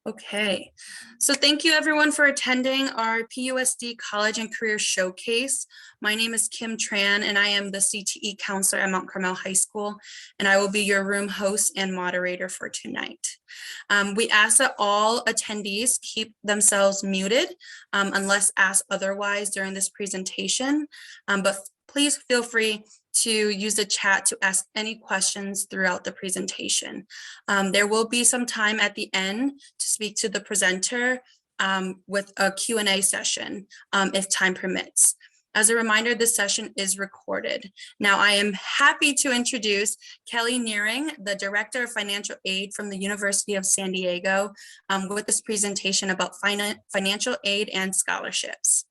Okay, so thank you everyone for attending our PUSD College and Career Showcase. My name is Kim Tran and I am the CTE counselor at Mount Carmel High School, and I will be your room host and moderator for tonight. We ask that all attendees keep themselves muted unless asked otherwise during this presentation, but please feel free to use the chat to ask any questions throughout the presentation. There will be some time at the end to speak to the presenter with a Q&A session if time permits. As a reminder, this session is recorded. Now, I am happy to introduce Kelly Nearing, the Director of Financial Aid from the University of San Diego, with this presentation about financial aid and scholarships.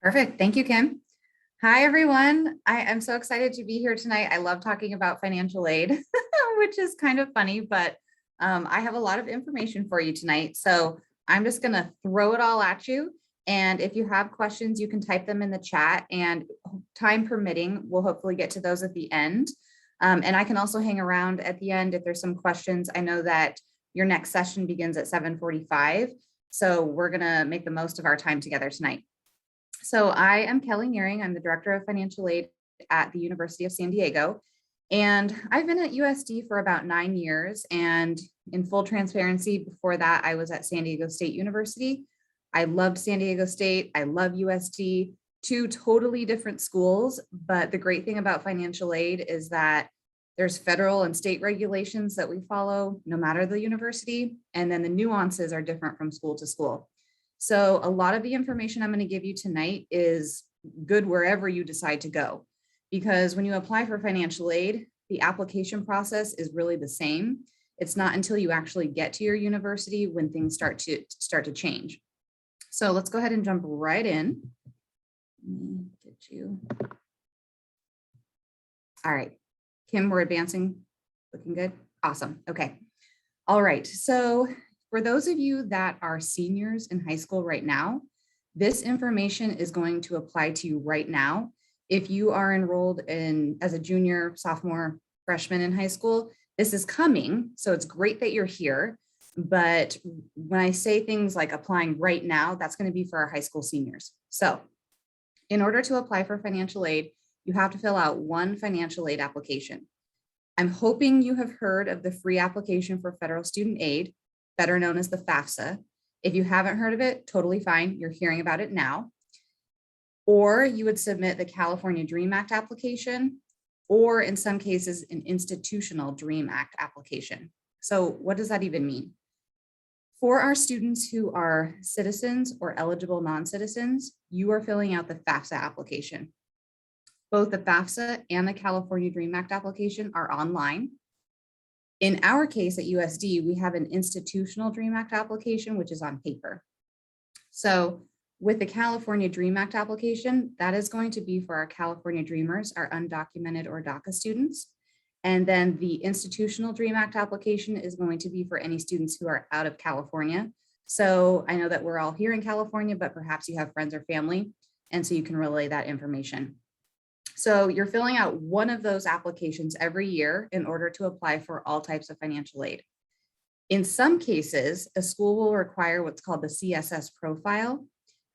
Perfect. Thank you, Kim. Hi, everyone. I am so excited to be here tonight. I love talking about financial aid, which is kind of funny, but I have a lot of information for you tonight. So I'm just going to throw it all at you. And if you have questions, you can type them in the chat, and time permitting, we'll hopefully get to those at the end. And I can also hang around at the end if there's some questions. I know that your next session begins at 7:45. So we're going to make the most of our time together tonight. So I am Kelly Nearing. I'm the Director of Financial Aid at the University of San Diego. And I've been at USD for about 9 years. And in full transparency, before that, I was at San Diego State University. I loved San Diego State. I love USD, two totally different schools. But the great thing about financial aid is that there's federal and state regulations that we follow no matter the university. And then the nuances are different from school to school. So a lot of the information I'm going to give you tonight is good wherever you decide to go, because when you apply for financial aid, the application process is really the same. It's not until you actually get to your university when things start to change. So let's go ahead and jump right in. Let me get you. All right, Kim, we're advancing. Looking good. Awesome. Okay. All right. So for those of you that are seniors in high school right now, this information is going to apply to you right now. If you are enrolled in as a junior, sophomore, freshman in high school, this is coming. So it's great that you're here. But when I say things like applying right now, that's going to be for our high school seniors. So in order to apply for financial aid, you have to fill out one financial aid application. I'm hoping you have heard of the free application for federal student aid, better known as the FAFSA. If you haven't heard of it, totally fine. You're hearing about it now. Or you would submit the California Dream Act application, or in some cases, an institutional Dream Act application. So what does that even mean? For our students who are citizens or eligible non-citizens, you are filling out the FAFSA application. Both the FAFSA and the California Dream Act application are online. In our case at USD, we have an institutional Dream Act application, which is on paper. So with the California Dream Act application, that is going to be for our California Dreamers, our undocumented or DACA students. And then the institutional Dream Act application is going to be for any students who are out of California. So I know that we're all here in California, but perhaps you have friends or family, and so you can relay that information. So you're filling out one of those applications every year in order to apply for all types of financial aid. In some cases, a school will require what's called the CSS Profile.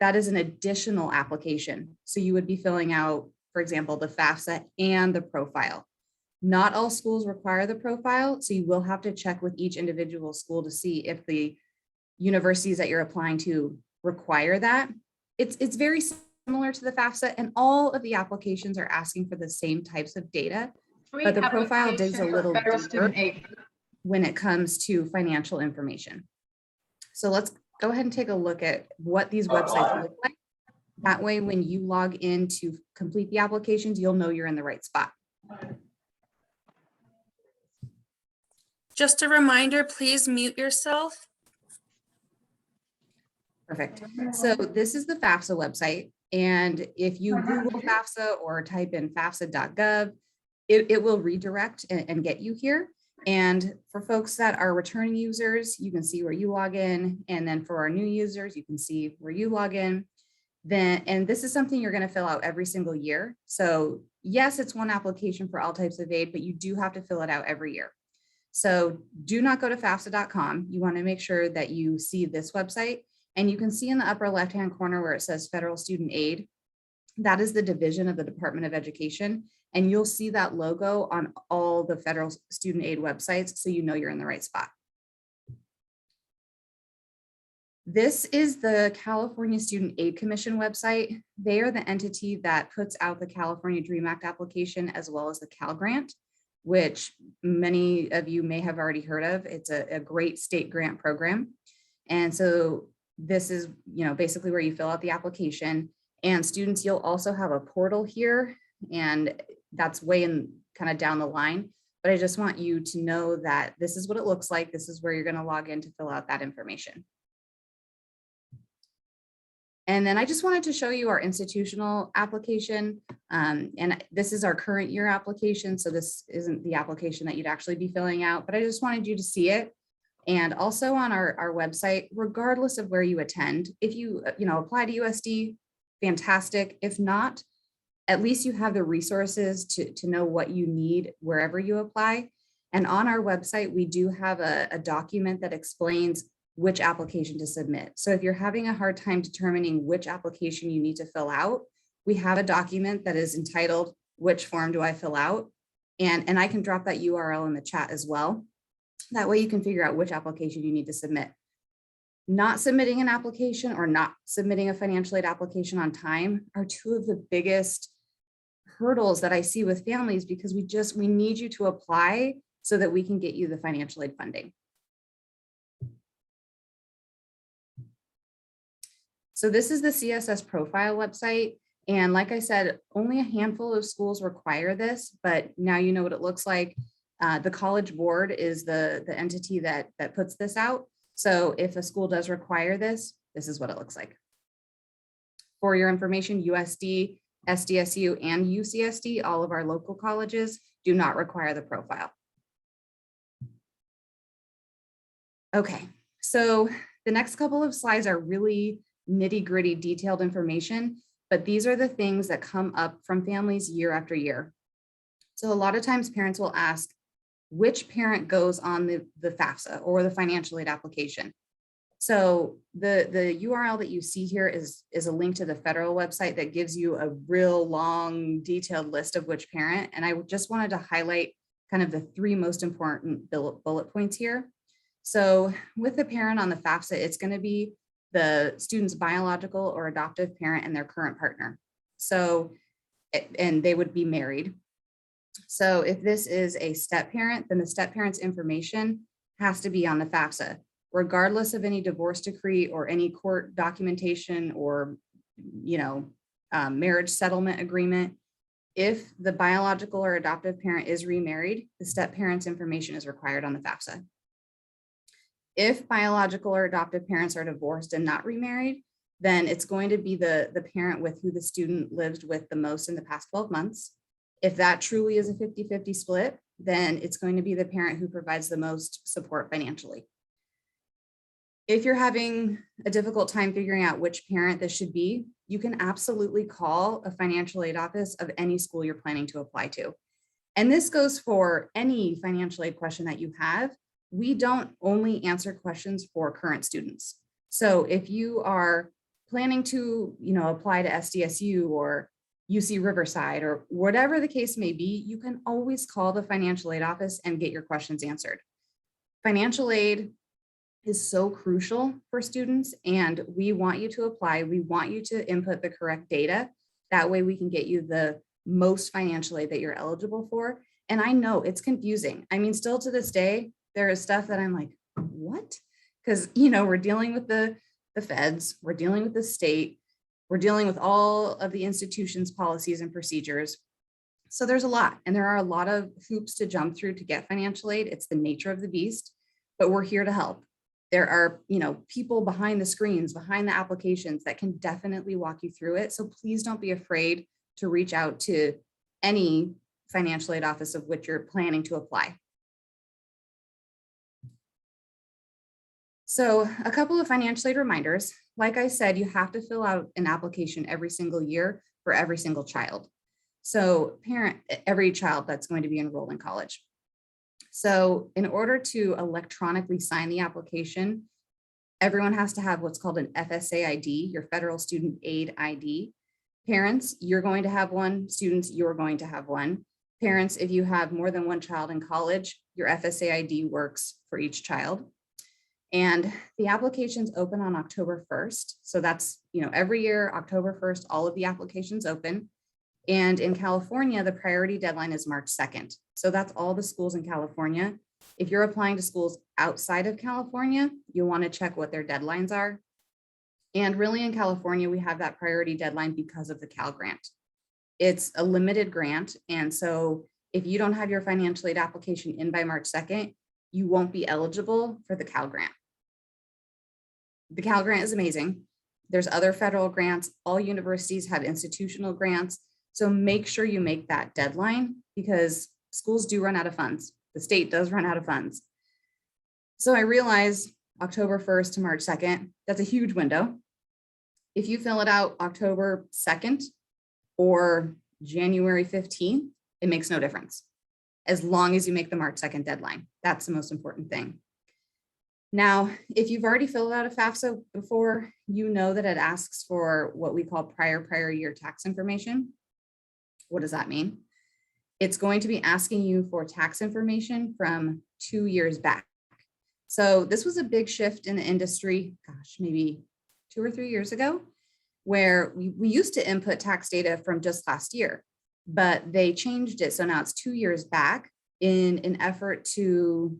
That is an additional application. So you would be filling out, for example, the FAFSA and the profile. Not all schools require the profile, so you will have to check with each individual school to see if the universities that you're applying to require that. It's very similar to the FAFSA, and all of the applications are asking for the same types of data, but the profile digs a little deeper when it comes to financial information. So let's go ahead and take a look at what these websites look like. That way, when you log in to complete the applications, you'll know you're in the right spot. Just a reminder, please mute yourself. Perfect. So this is the FAFSA website. And if you Google FAFSA or type in fafsa.ed.gov, it will redirect and get you here. And for folks that are returning users, you can see where you log in. And then for our new users, you can see where you log in. And this is something you're going to fill out every single year. So yes, it's one application for all types of aid, but you do have to fill it out every year. So do not go to fafsa.com. You want to make sure that you see this website, and you can see in the upper left-hand corner where it says Federal Student Aid. That is the division of the Department of Education. And you'll see that logo on all the federal student aid websites, so you know you're in the right spot. This is the California Student Aid Commission website. They are the entity that puts out the California Dream Act application, as well as the Cal Grant, which many of you may have already heard of. It's a great state grant program. And so this is, basically where you fill out the application. And students, you'll also have a portal here, and that's way in kind of down the line. But I just want you to know that this is what it looks like. This is where you're going to log in to fill out that information. And then I just wanted to show you our institutional application. And this is our current year application. So this isn't the application that you'd actually be filling out, but I just wanted you to see it. And also on our website, regardless of where you attend, if you, apply to USD, fantastic. If not, at least you have the resources to know what you need wherever you apply. And on our website, we do have a document that explains which application to submit. So if you're having a hard time determining which application you need to fill out, we have a document that is entitled, "Which form do I fill out?" And I can drop that URL in the chat as well. That way you can figure out which application you need to submit. Not submitting an application or not submitting a financial aid application on time are two of the biggest hurdles that I see with families, because we need you to apply so that we can get you the financial aid funding. So this is the CSS Profile website. And like I said, only a handful of schools require this, but now you know what it looks like. The College Board is the entity that puts this out. So if a school does require this, this is what it looks like. For your information, USD, SDSU, and UCSD, all of our local colleges, do not require the profile. Okay, so the next couple of slides are really nitty-gritty detailed information, but these are the things that come up from families year after year. So a lot of times parents will ask, which parent goes on the FAFSA or the financial aid application? So the URL that you see here is a link to the federal website that gives you a real long detailed list of which parent. And I just wanted to highlight kind of the three most important bullet points here. So with the parent on the FAFSA, it's going to be the student's biological or adoptive parent and their current partner. So, and they would be married. So if this is a step parent, then the step parent's information has to be on the FAFSA, regardless of any divorce decree or any court documentation or, marriage settlement agreement. If the biological or adoptive parent is remarried, the step parent's information is required on the FAFSA. If biological or adoptive parents are divorced and not remarried, then it's going to be the parent with who the student lived with the most in the past 12 months. If that truly is a 50-50 split, then it's going to be the parent who provides the most support financially. If you're having a difficult time figuring out which parent this should be, you can absolutely call a financial aid office of any school you're planning to apply to. And this goes for any financial aid question that you have. We don't only answer questions for current students. So if you are planning to, apply to SDSU or UC Riverside or whatever the case may be, you can always call the financial aid office and get your questions answered. Financial aid is so crucial for students, and we want you to apply. We want you to input the correct data. That way we can get you the most financial aid that you're eligible for. And I know it's confusing. I mean, still to this day, there is stuff that I'm like, what? Because, we're dealing with the feds, we're dealing with the state, we're dealing with all of the institutions' policies and procedures. So there's a lot, and there are a lot of hoops to jump through to get financial aid. It's the nature of the beast, but we're here to help. There are, people behind the screens, behind the applications that can definitely walk you through it. So please don't be afraid to reach out to any financial aid office of which you're planning to apply. So a couple of financial aid reminders. Like I said, you have to fill out an application every single year for every single child. So every child that's going to be enrolled in college. So in order to electronically sign the application, everyone has to have what's called an FSA ID, your Federal Student Aid ID. Parents, you're going to have one. Students, you're going to have one. Parents, if you have more than one child in college, your FSA ID works for each child. And the applications open on October 1st. So that's, every year, October 1st, all of the applications open. And in California, the priority deadline is March 2nd. So that's all the schools in California. If you're applying to schools outside of California, you'll want to check what their deadlines are. And really in California, we have that priority deadline because of the Cal Grant. It's a limited grant. And so if you don't have your financial aid application in by March 2nd, you won't be eligible for the Cal Grant. The Cal Grant is amazing. There's other federal grants. All universities have institutional grants. So make sure you make that deadline because schools do run out of funds. The state does run out of funds. So I realize October 1st to March 2nd, that's a huge window. If you fill it out October 2nd or January 15th, it makes no difference. As long as you make the March 2nd deadline, that's the most important thing. Now, if you've already filled out a FAFSA before, you know that it asks for what we call prior year tax information. What does that mean? It's going to be asking you for tax information from 2 years back. So this was a big shift in the industry, gosh, maybe 2 or 3 years ago, where we used to input tax data from just last year, but they changed it. So now it's 2 years back in an effort to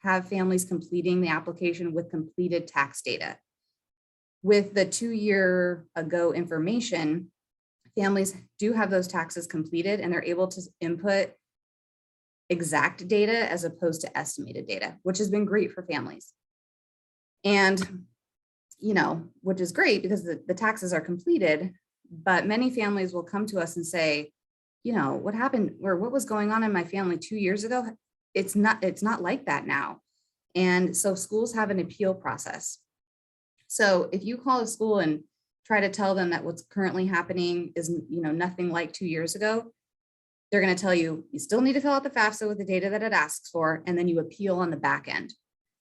have families completing the application with completed tax data. With the 2 year ago information, families do have those taxes completed and they're able to input exact data as opposed to estimated data, which has been great for families. And, which is great because the taxes are completed, but many families will come to us and say, what happened or what was going on in my family 2 years ago? It's not like that now. And so schools have an appeal process. So if you call a school and try to tell them that what's currently happening is, nothing like 2 years ago, they're going to tell you, you still need to fill out the FAFSA with the data that it asks for, and then you appeal on the back end.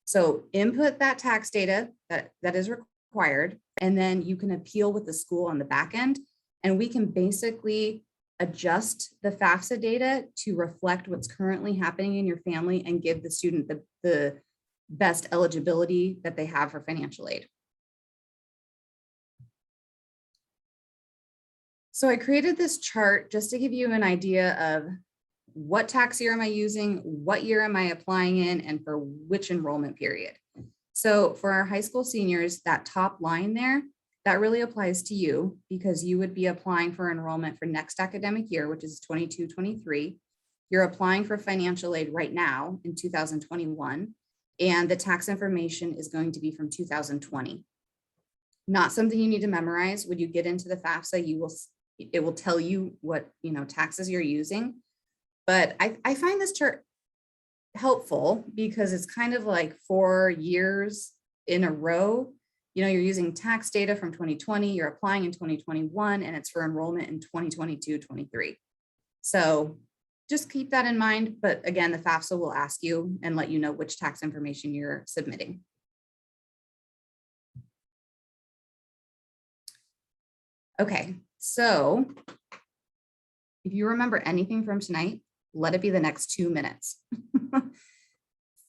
So input that tax data that is required, and then you can appeal with the school on the back end, and we can basically adjust the FAFSA data to reflect what's currently happening in your family and give the student the best eligibility that they have for financial aid. So I created this chart just to give you an idea of what tax year am I using, what year am I applying in, and for which enrollment period. So for our high school seniors, that top line there, that really applies to you because you would be applying for enrollment for next academic year, which is 22-23. You're applying for financial aid right now in 2021, and the tax information is going to be from 2020. Not something you need to memorize. When you get into the FAFSA, it will tell you what taxes you're using. But I find this chart helpful because it's kind of like 4 years in a row. You're using tax data from 2020, you're applying in 2021, and it's for enrollment in 2022-23. So just keep that in mind. But again, the FAFSA will ask you and let you know which tax information you're submitting. Okay, so if you remember anything from tonight, let it be the next 2 minutes.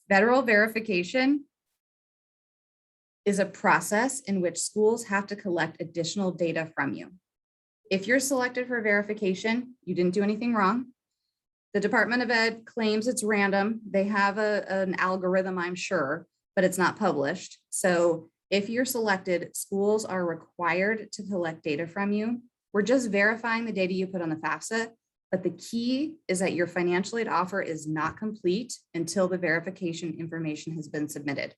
Federal verification is a process in which schools have to collect additional data from you. If you're selected for verification, you didn't do anything wrong. The Department of Ed claims it's random. They have an algorithm, I'm sure, but it's not published. So if you're selected, schools are required to collect data from you. We're just verifying the data you put on the FAFSA, but the key is that your financial aid offer is not complete until the verification information has been submitted.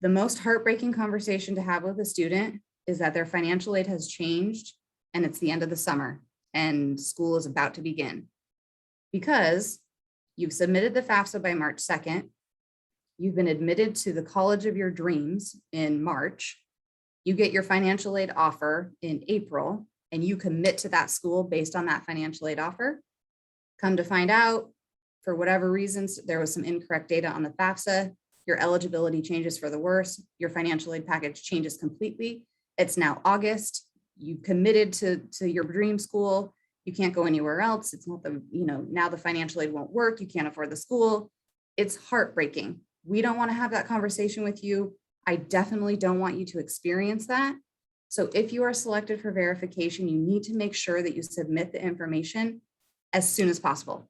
The most heartbreaking conversation to have with a student is that their financial aid has changed and it's the end of the summer and school is about to begin because you've submitted the FAFSA by March 2nd. You've been admitted to the college of your dreams in March. You get your financial aid offer in April and you commit to that school based on that financial aid offer. Come to find out, for whatever reasons, there was some incorrect data on the FAFSA, your eligibility changes for the worse, your financial aid package changes completely. It's now August, you've committed to your dream school, you can't go anywhere else. It's not the, now the financial aid won't work, you can't afford the school. It's heartbreaking. We don't want to have that conversation with you. I definitely don't want you to experience that. So if you are selected for verification, you need to make sure that you submit the information as soon as possible.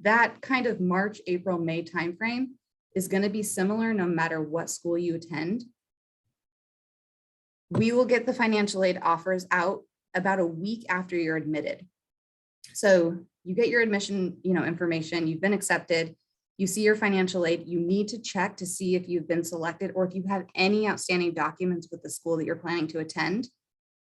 That kind of March, April, May timeframe is going to be similar no matter what school you attend. We will get the financial aid offers out about a week after you're admitted. So you get your admission, information, you've been accepted, you see your financial aid, you need to check to see if you've been selected or if you have any outstanding documents with the school that you're planning to attend.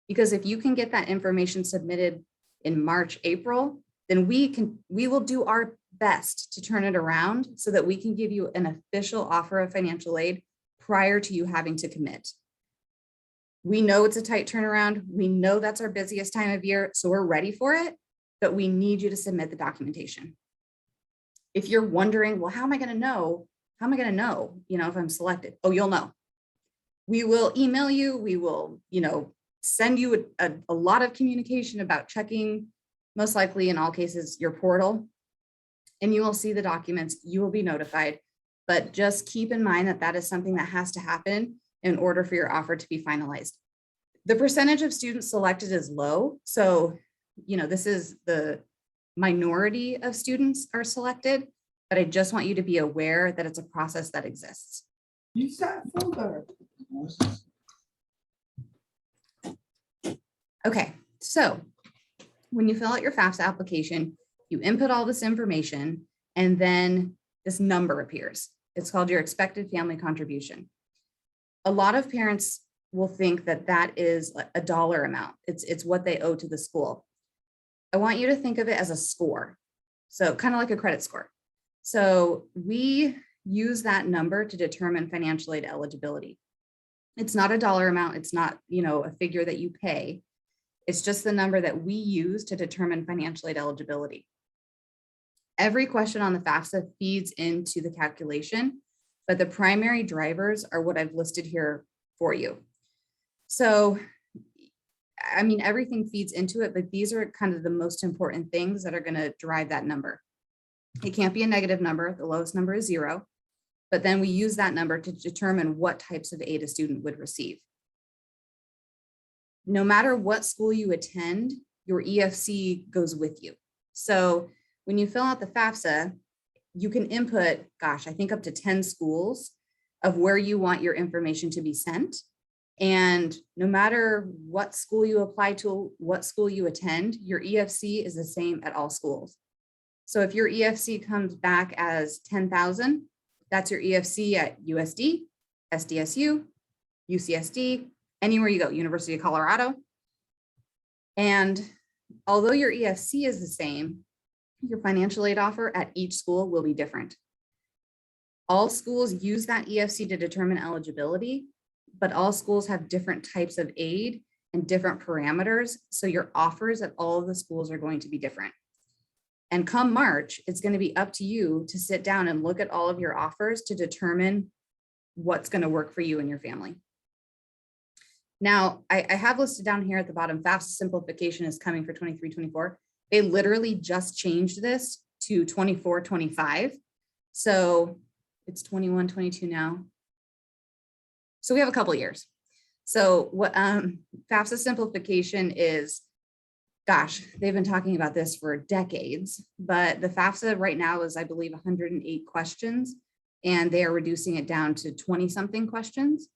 Because if you can get that information submitted in March, April, then we will do our best to turn it around so that we can give you an official offer of financial aid prior to you having to commit. We know it's a tight turnaround. We know that's our busiest time of year, so we're ready for it, but we need you to submit the documentation. If you're wondering, well, how am I going to know? How am I going to know, if I'm selected? Oh, you'll know. We will email you. We will, send you a lot of communication about checking, most likely in all cases, your portal, and you will see the documents. You will be notified, but just keep in mind that that is something that has to happen in order for your offer to be finalized. The percentage of students selected is low. So, this is the minority of students are selected, but I just want you to be aware that it's a process that exists. Use that folder. Okay, so when you fill out your FAFSA application, you input all this information and then this number appears. It's called your expected family contribution. A lot of parents will think that that is a dollar amount. It's what they owe to the school. I want you to think of it as a score. So kind of like a credit score. So we use that number to determine financial aid eligibility. It's not a dollar amount. It's not, a figure that you pay. It's just the number that we use to determine financial aid eligibility. Every question on the FAFSA feeds into the calculation, but the primary drivers are what I've listed here for you. So, everything feeds into it, but these are kind of the most important things that are going to drive that number. It can't be a negative number. The lowest number is 0, but then we use that number to determine what types of aid a student would receive. No matter what school you attend, your EFC goes with you. So when you fill out the FAFSA, you can input, I think up to 10 schools of where you want your information to be sent. And no matter what school you apply to, what school you attend, your EFC is the same at all schools. So if your EFC comes back as 10,000, that's your EFC at USD, SDSU, UCSD, anywhere you go, University of Colorado. And although your EFC is the same, your financial aid offer at each school will be different. All schools use that EFC to determine eligibility, but all schools have different types of aid and different parameters. So your offers at all of the schools are going to be different. And come March, it's going to be up to you to sit down and look at all of your offers to determine what's going to work for you and your family. Now, I have listed down here at the bottom, FAFSA simplification is coming for 23-24. They literally just changed this to 24-25. So it's 21-22 now. So we have a couple of years. So what FAFSA simplification is, they've been talking about this for decades, but the FAFSA right now is, I believe, 108 questions, and they are reducing it down to 20-something questions.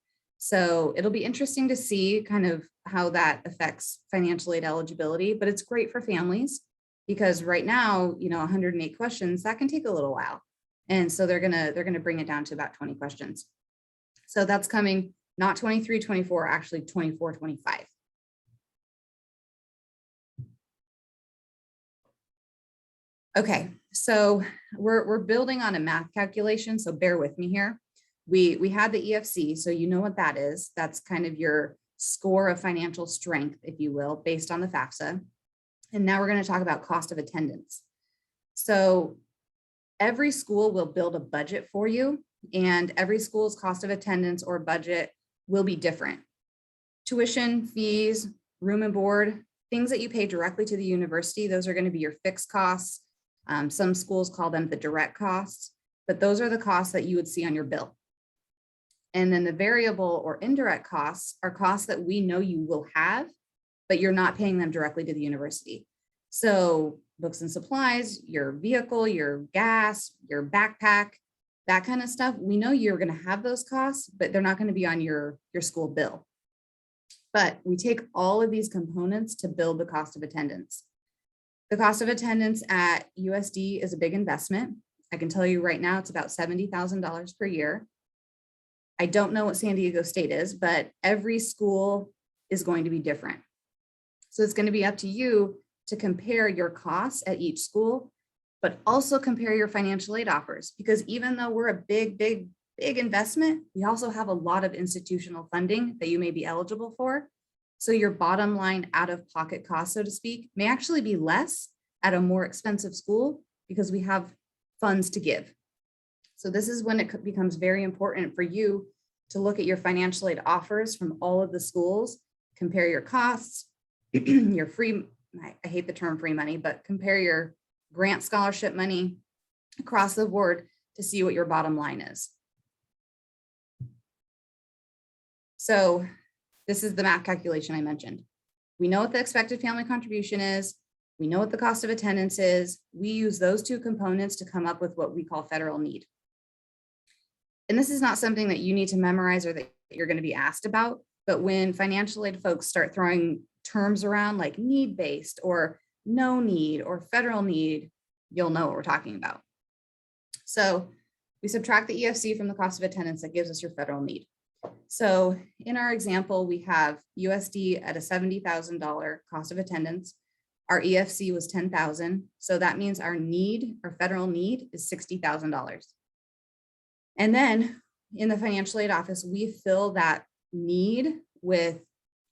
So it'll be interesting to see kind of how that affects financial aid eligibility, but it's great for families because right now, 108 questions, that can take a little while. And so they're gonna bring it down to about 20 questions. So that's coming not 23-24, actually 24-25. Okay, so we're building on a math calculation, so bear with me here. We had the EFC, so you know what that is. That's kind of your score of financial strength, if you will, based on the FAFSA. And now we're going to talk about cost of attendance. So every school will build a budget for you, and every school's cost of attendance or budget will be different. Tuition, fees, room and board, things that you pay directly to the university, those are going to be your fixed costs. Some schools call them the direct costs, but those are the costs that you would see on your bill. And then the variable or indirect costs are costs that we know you will have, but you're not paying them directly to the university. So books and supplies, your vehicle, your gas, your backpack, that kind of stuff. We know you're going to have those costs, but they're not going to be on your school bill. But we take all of these components to build the cost of attendance. The cost of attendance at USD is a big investment. I can tell you right now, it's about $70,000 per year. I don't know what San Diego State is, but every school is going to be different. So it's going to be up to you to compare your costs at each school, but also compare your financial aid offers, because even though we're a big investment, we also have a lot of institutional funding that you may be eligible for. So your bottom line out of pocket cost, so to speak, may actually be less at a more expensive school because we have funds to give. So this is when it becomes very important for you to look at your financial aid offers from all of the schools, compare your costs, your free, I hate the term free money, but compare your grant scholarship money across the board to see what your bottom line is. So this is the math calculation I mentioned. We know what the expected family contribution is. We know what the cost of attendance is. We use those two components to come up with what we call federal need. And this is not something that you need to memorize or that you're going to be asked about, but when financial aid folks start throwing terms around like need-based or no need or federal need, you'll know what we're talking about. So we subtract the EFC from the cost of attendance, that gives us your federal need. So in our example, we have USD at a $70,000 cost of attendance. Our EFC was $10,000. So that means our need, our federal need, is $60,000. And then in the financial aid office, we fill that need with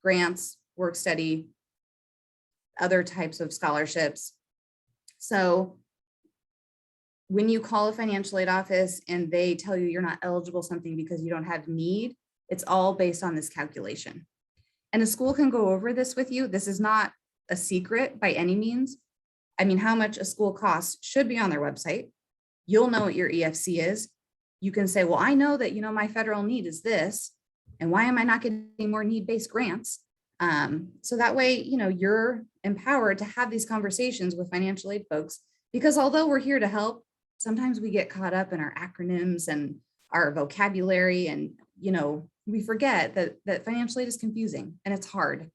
grants, work study, other types of scholarships. So when you call a financial aid office and they tell you you're not eligible something because you don't have need, it's all based on this calculation. And a school can go over this with you. This is not a secret by any means. I mean, how much a school costs should be on their website. You'll know what your EFC is. You can say, well, I know that, my federal need is this, and why am I not getting more need-based grants? So that way, you're empowered to have these conversations with financial aid folks, because although we're here to help, sometimes we get caught up in our acronyms and our vocabulary, and we forget that financial aid is confusing and it's hard,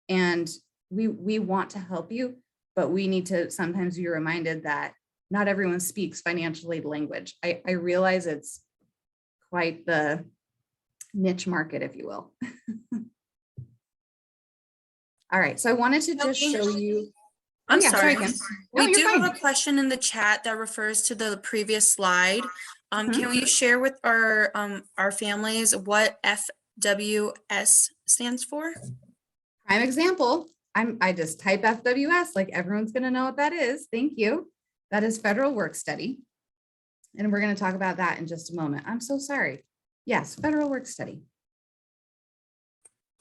and we want to help you, but we need to sometimes be reminded that not everyone speaks financial aid language. I realize it's quite the niche market, if you will. All right, so I wanted to just show you. I'm sorry. Kim. No, We you're do fine. have a question in the chat that refers to the previous slide. Can we share with our families what FWS stands for? Prime example. I just type FWS, like everyone's going to know what that is. Thank you. That is federal work study. And we're going to talk about that in just a moment. I'm so sorry. Yes, federal work study.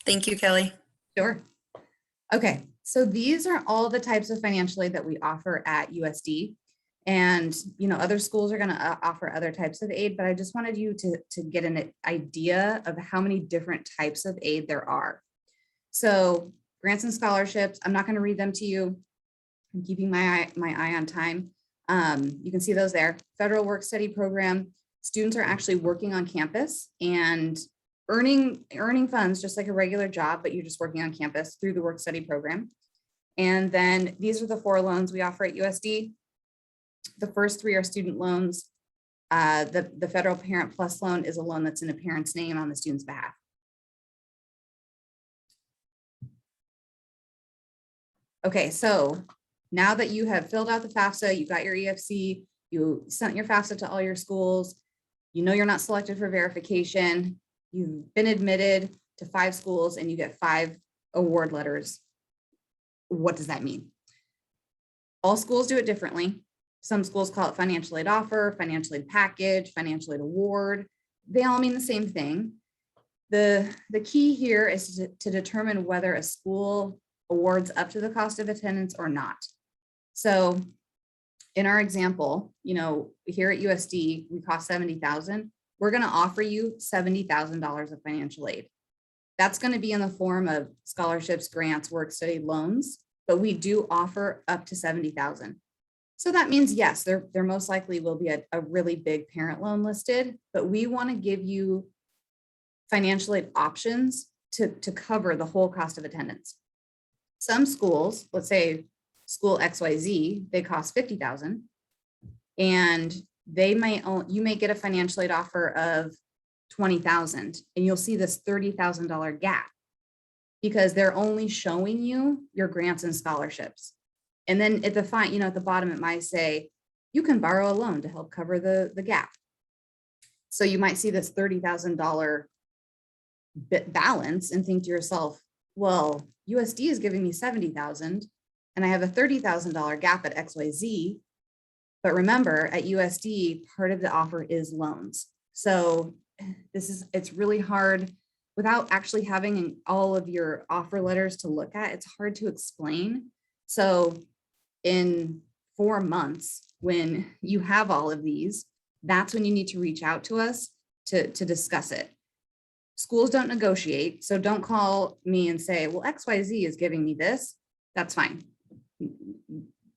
Thank you, Kelly. Sure. Okay, so these are all the types of financial aid that we offer at USD. And other schools are going to offer other types of aid, but I just wanted you to get an idea of how many different types of aid there are. So grants and scholarships, I'm not going to read them to you. I'm keeping my eye on time. You can see those there. Federal work study program, students are actually working on campus and earning funds just like a regular job, but you're just working on campus through the work study program. And then these are the 4 loans we offer at USD. The first 3 are student loans. The Federal Parent Plus loan is a loan that's in a parent's name on the student's behalf. Okay, so now that you have filled out the FAFSA, you got your EFC, you sent your FAFSA to all your schools, you're not selected for verification, you've been admitted to 5 schools and you get 5 award letters. What does that mean? All schools do it differently. Some schools call it financial aid offer, financial aid package, financial aid award. They all mean the same thing. The key here is to determine whether a school awards up to the cost of attendance or not. So in our example, here at USD, we cost $70,000. We're going to offer you $70,000 of financial aid. That's going to be in the form of scholarships, grants, work study loans, but we do offer up to $70,000. So that means, yes, there most likely will be a really big parent loan listed, but we want to give you financial aid options to cover the whole cost of attendance. Some schools, let's say school XYZ, they cost $50,000, and you may get a financial aid offer of $20,000, and you'll see this $30,000 gap because they're only showing you your grants and scholarships. And then at the bottom, it might say you can borrow a loan to help cover the gap. So you might see this $30,000 balance and think to yourself, well, USD is giving me $70,000 and I have a $30,000 gap at XYZ. But remember, at USD, part of the offer is loans. So it's really hard without actually having all of your offer letters to look at. It's hard to explain. So in 4 months, when you have all of these, that's when you need to reach out to us to discuss it. Schools don't negotiate, so don't call me and say, well, XYZ is giving me this. That's fine.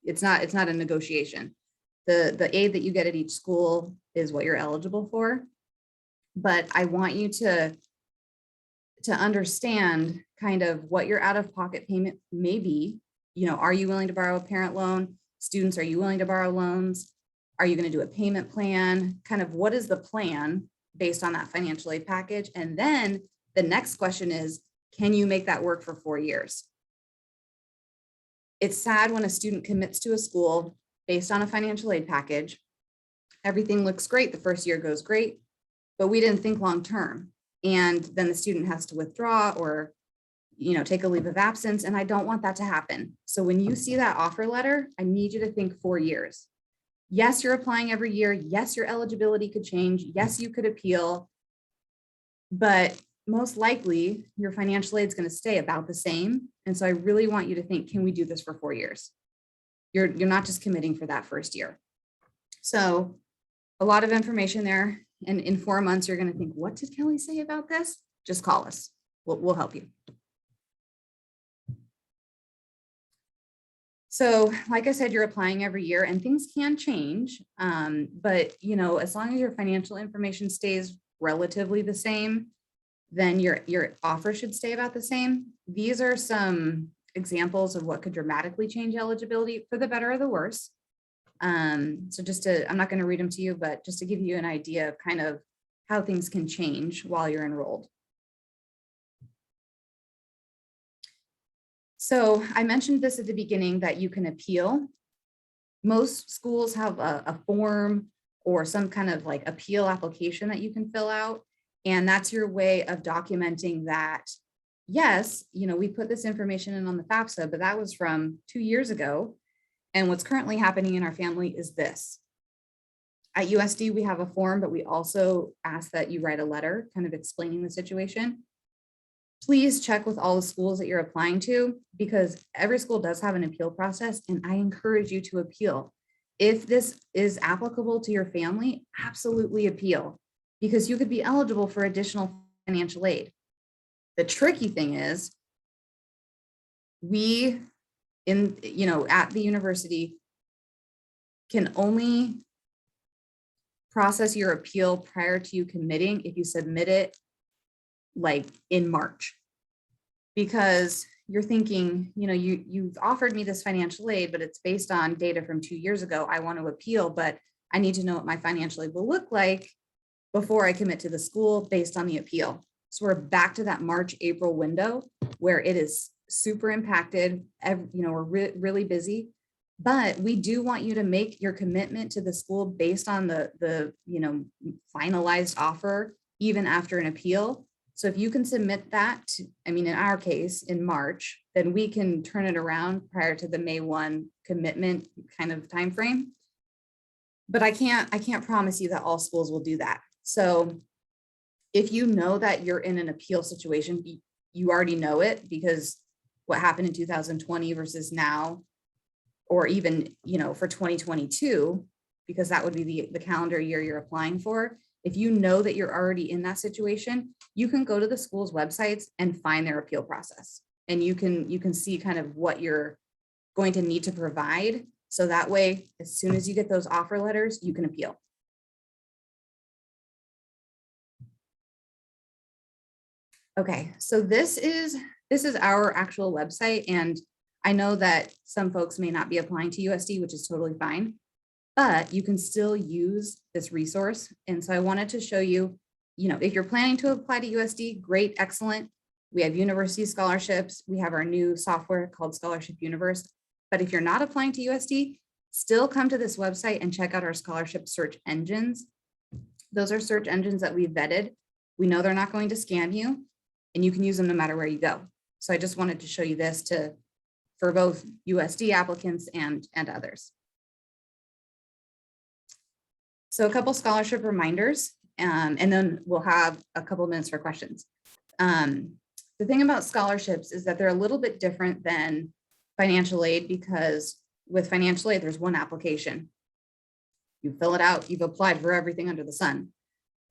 It's not a negotiation. The aid that you get at each school is what you're eligible for. But I want you to understand kind of what your out-of-pocket payment may be. Are you willing to borrow a parent loan? Students, are you willing to borrow loans? Are you going to do a payment plan? Kind of what is the plan based on that financial aid package? And then the next question is, can you make that work for 4 years? It's sad when a student commits to a school based on a financial aid package. Everything looks great. The first year goes great, but we didn't think long-term. And then the student has to withdraw or take a leave of absence. And I don't want that to happen. So when you see that offer letter, I need you to think 4 years. Yes, you're applying every year. Yes, your eligibility could change. Yes, you could appeal. But most likely your financial aid is going to stay about the same. And so I really want you to think, can we do this for 4 years? You're not just committing for that first year. So a lot of information there. And in 4 months, you're going to think, what did Kelly say about this? Just call us. We'll help you. So like I said, you're applying every year and things can change. But as long as your financial information stays relatively the same, then your offer should stay about the same. These are some examples of what could dramatically change eligibility for the better or the worse. So I'm not going to read them to you, but just to give you an idea of kind of how things can change while you're enrolled. So I mentioned this at the beginning that you can appeal. Most schools have a form or some kind of like appeal application that you can fill out. And that's your way of documenting that, yes, we put this information in on the FAFSA, but that was from 2 years ago. And what's currently happening in our family is this. At USD, we have a form, but we also ask that you write a letter kind of explaining the situation. Please check with all the schools that you're applying to, because every school does have an appeal process, and I encourage you to appeal. If this is applicable to your family, absolutely appeal, because you could be eligible for additional financial aid. The tricky thing is at the university can only process your appeal prior to you committing if you submit it like in March, because you're thinking, you've offered me this financial aid, but it's based on data from 2 years ago. I want to appeal, but I need to know what my financial aid will look like before I commit to the school based on the appeal. So we're back to that March, April window where it is super impacted. We're really busy, but we do want you to make your commitment to the school based on the finalized offer, even after an appeal. So if you can submit that, in our case, in March, then we can turn it around prior to the May 1 commitment kind of timeframe. but I can't promise you that all schools will do that. So if you know that you're in an appeal situation, you already know it because what happened in 2020 versus now, or even, for 2022, because that would be the calendar year you're applying for. If you know that you're already in that situation, you can go to the school's websites and find their appeal process. And you can see kind of what you're going to need to provide. So that way, as soon as you get those offer letters, you can appeal. Okay, so this is our actual website. And I know that some folks may not be applying to USD, which is totally fine, but you can still use this resource. And so I wanted to show you, if you're planning to apply to USD, great, excellent. We have university scholarships. We have our new software called Scholarship Universe. But if you're not applying to USD, still come to this website and check out our scholarship search engines. Those are search engines that we've vetted. We know they're not going to scam you, and you can use them no matter where you go. So I just wanted to show you this for both USD applicants and others. So a couple scholarship reminders, and then we'll have a couple minutes for questions. The thing about scholarships is that they're a little bit different than financial aid, because with financial aid, there's one application. You fill it out, you've applied for everything under the sun.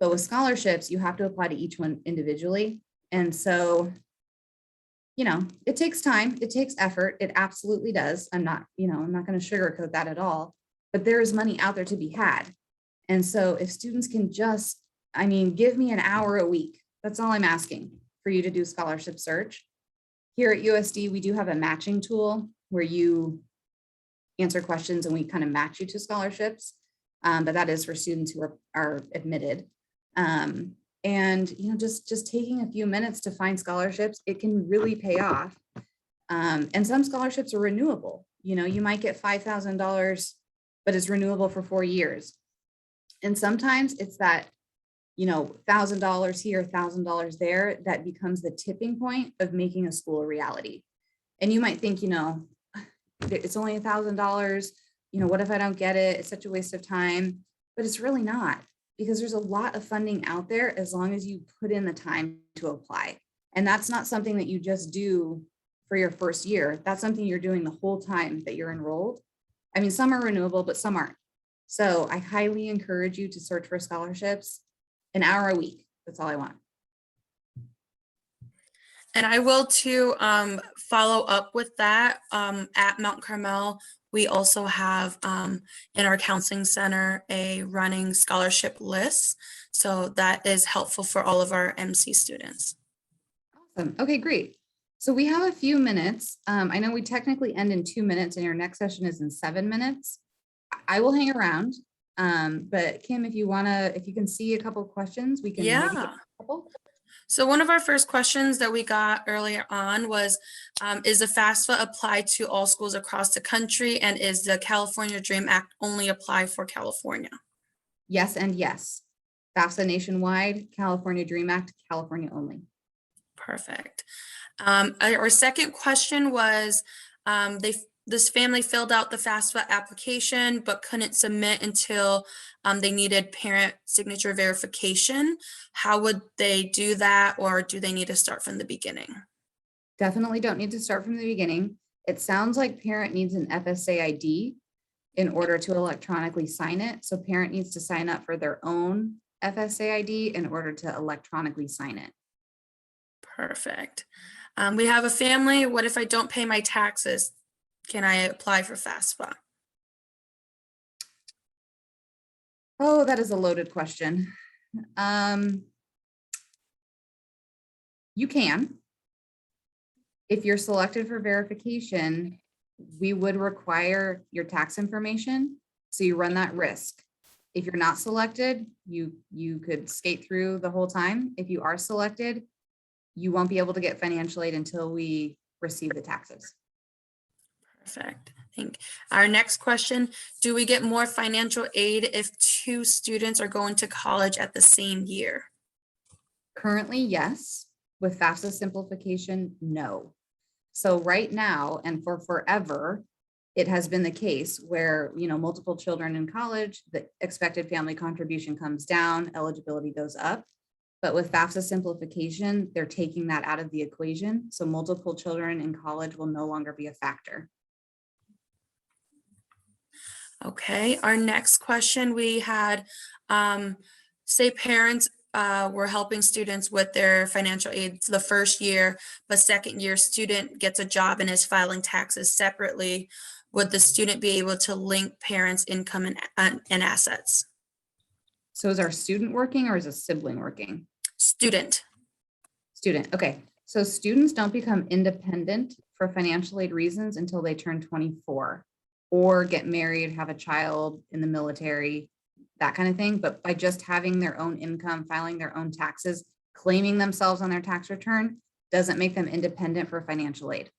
But with scholarships, you have to apply to each one individually. And so, it takes time, it takes effort, it absolutely does. I'm not going to sugarcoat that at all, but there is money out there to be had. And so if students can just, give me an hour a week, that's all I'm asking for you to do scholarship search. Here at USD, we do have a matching tool where you answer questions and we kind of match you to scholarships. But that is for students who are admitted. And just taking a few minutes to find scholarships, it can really pay off. And some scholarships are renewable. You might get $5,000, but it's renewable for 4 years. And sometimes it's that, $1,000 here, $1,000 there, that becomes the tipping point of making a school a reality. And you might think, it's only $1,000. What if I don't get it? It's such a waste of time, but it's really not, because there's a lot of funding out there as long as you put in the time to apply. And that's not something that you just do for your first year. That's something you're doing the whole time that you're enrolled. Some are renewable, but some aren't. So I highly encourage you to search for scholarships. An hour a week, that's all I want. And I will too follow up with that. At Mount Carmel, we also have in our counseling center a running scholarship list. So that is helpful for all of our MC students. Awesome. Okay, great. So we have a few minutes. I know we technically end in 2 minutes and your next session is in 7 minutes. I will hang around. But Kim, if you can see a couple of questions, we can. Yeah. Maybe get a couple. So one of our first questions that we got earlier on was, is the FAFSA apply to all schools across the country? And is the California Dream Act only apply for California? Yes and yes. FAFSA nationwide, California Dream Act, California only. Perfect. Our second question was, this family filled out the FAFSA application, but couldn't submit until they needed parent signature verification. How would they do that, or do they need to start from the beginning? Definitely don't need to start from the beginning. It sounds like parent needs an FSA ID in order to electronically sign it. So parent needs to sign up for their own FSA ID in order to electronically sign it. Perfect. We have a family. What if I don't pay my taxes? Can I apply for FAFSA? Oh, that is a loaded question. You can. If you're selected for verification, we would require your tax information. So you run that risk. If you're not selected, you could skate through the whole time. If you are selected, you won't be able to get financial aid until we receive the taxes. Perfect. I think our next question, do we get more financial aid if 2 students are going to college at the same year? Currently, yes. With FAFSA simplification, no. So right now and for forever, it has been the case where, multiple children in college, the expected family contribution comes down, eligibility goes up. But with FAFSA simplification, they're taking that out of the equation. So multiple children in college will no longer be a factor. Okay, our next question, we had, say parents were helping students with their financial aid the first year, but second year student gets a job and is filing taxes separately. Would the student be able to link parents' income and assets? So is our student working or is a sibling working? Student. Student, okay. So students don't become independent for financial aid reasons until they turn 24 or get married, have a child, in the military, that kind of thing. But by just having their own income, filing their own taxes, claiming themselves on their tax return doesn't make them independent for financial aid.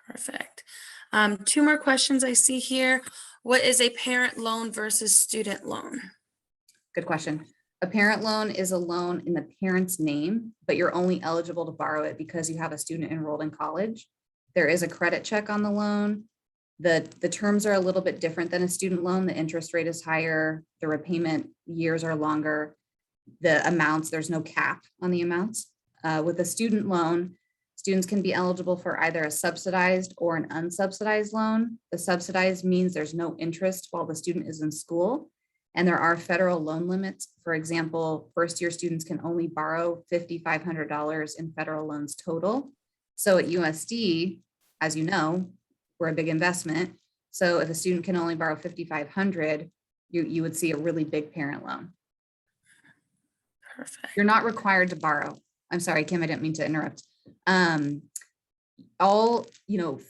Perfect. Two more questions I see here. What is a parent loan versus student loan? Good question. A parent loan is a loan in the parent's name, but you're only eligible to borrow it because you have a student enrolled in college. There is a credit check on the loan. The terms are a little bit different than a student loan. The interest rate is higher. The repayment years are longer. The amounts, there's no cap on the amounts. With a student loan, students can be eligible for either a subsidized or an unsubsidized loan. The subsidized means there's no interest while the student is in school. And there are federal loan limits. For example, first year students can only borrow $5,500 in federal loans total. So at USD, as you know, we're a big investment. So if a student can only borrow $5,500, you would see a really big parent loan. Perfect. You're not required to borrow. I'm sorry, Kim, I didn't mean to interrupt.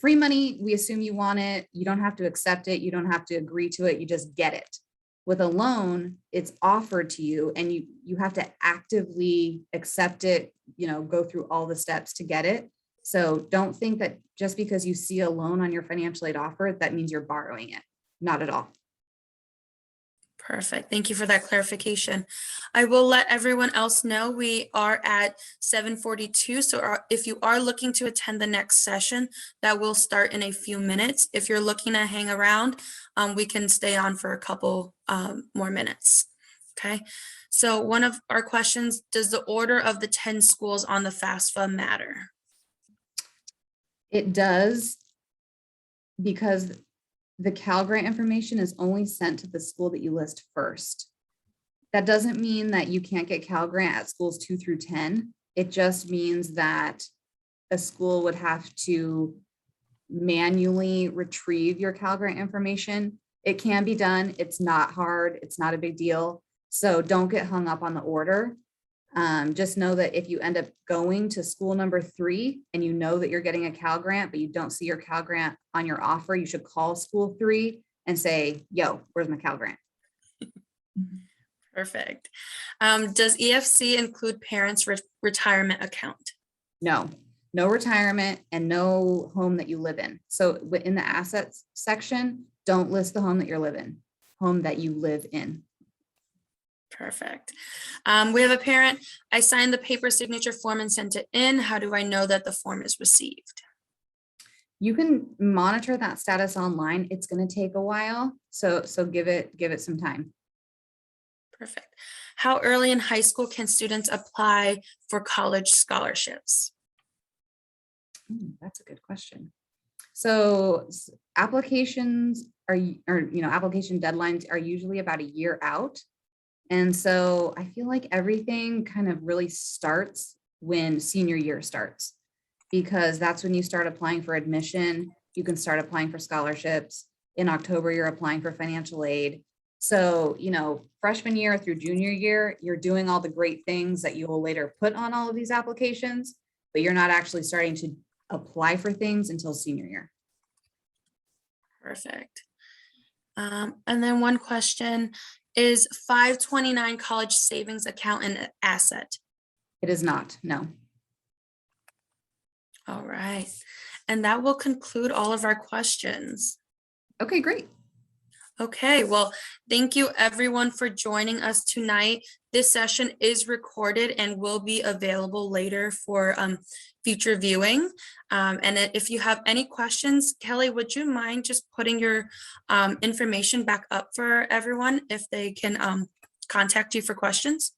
Free money, we assume you want it. You don't have to accept it. You don't have to agree to it. You just get it. With a loan, it's offered to you and you have to actively accept it, go through all the steps to get it. So don't think that just because you see a loan on your financial aid offer, that means you're borrowing it. Not at all. Perfect. Thank you for that clarification. I will let everyone else know we are at 7:42. So if you are looking to attend the next session, that will start in a few minutes. If you're looking to hang around, we can stay on for a couple more minutes. Okay. So one of our questions, does the order of the 10 schools on the FAFSA matter? It does, because the Cal Grant information is only sent to the school that you list first. That doesn't mean that you can't get Cal Grant at schools 2 through 10. It just means that a school would have to manually retrieve your Cal Grant information. It can be done. It's not hard. It's not a big deal. So don't get hung up on the order. Just know that if you end up going to school number 3 and you know that you're getting a Cal Grant, but you don't see your Cal Grant on your offer, you should call school 3 and say, yo, where's my Cal Grant? Perfect. Does EFC include parents' retirement account? No retirement and no home that you live in. So in the assets section, don't list the home that you're living, home that you live in. Perfect. We have a parent. I signed the paper signature form and sent it in. How do I know that the form is received? You can monitor that status online. It's going to take a while. So give it some time. Perfect. How early in high school can students apply for college scholarships? That's a good question. So applications application deadlines are usually about a year out. And so I feel like everything kind of really starts when senior year starts, because that's when you start applying for admission. You can start applying for scholarships. In October, you're applying for financial aid. So, freshman year through junior year, you're doing all the great things that you will later put on all of these applications, but you're not actually starting to apply for things until senior year. Perfect. And then one question, is 529 college savings account an asset? It is not, no. All right. And that will conclude all of our questions. Okay, great. Okay, well, thank you everyone for joining us tonight. This session is recorded and will be available later for future viewing. And if you have any questions, Kelly, would you mind just putting your information back up for everyone if they can contact you for questions?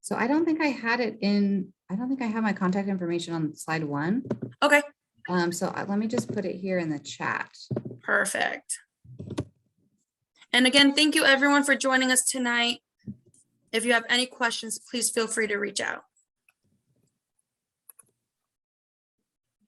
So I don't think I had it in, I don't think I have my contact information on slide 1. Okay, So let me just put it here in the chat. perfect. And again, thank you everyone for joining us tonight. If you have any questions, please feel free to reach out.